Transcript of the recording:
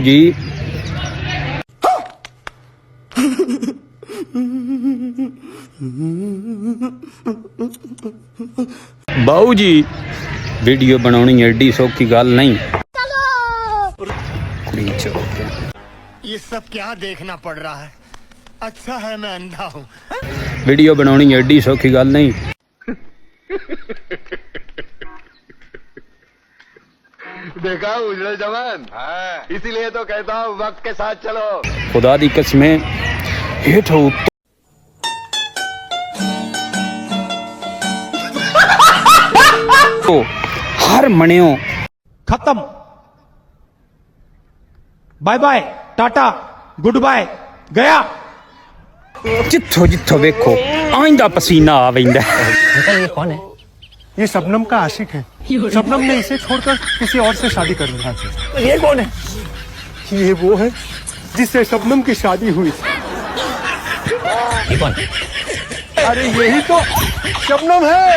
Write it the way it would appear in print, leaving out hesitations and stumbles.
जी बाऊ जी वीडियो बनानी एडी सौखी गल नहीं। ये सब क्या देखना पड़ रहा है? अच्छा है मैं अंधा हूँ। वीडियो बनानी एडी सौखी गल नहीं। देखा उजड़े जवान, इसीलिए तो कहता हूँ वक्त के साथ चलो। खुदा दी कसमें हेठ तो हर मनियो खत्म। Bye bye tata good bye गया। जिथो जिथो वेखो आइंदा पसीना आ वेंदा। ये कौन है? ये शबनम का आशिक है। शबनम ने इसे छोड़कर किसी और से शादी कर लिया। ये कौन है? ये वो है जिससे शबनम की शादी हुई थी। ये कौन? अरे यही तो शबनम है।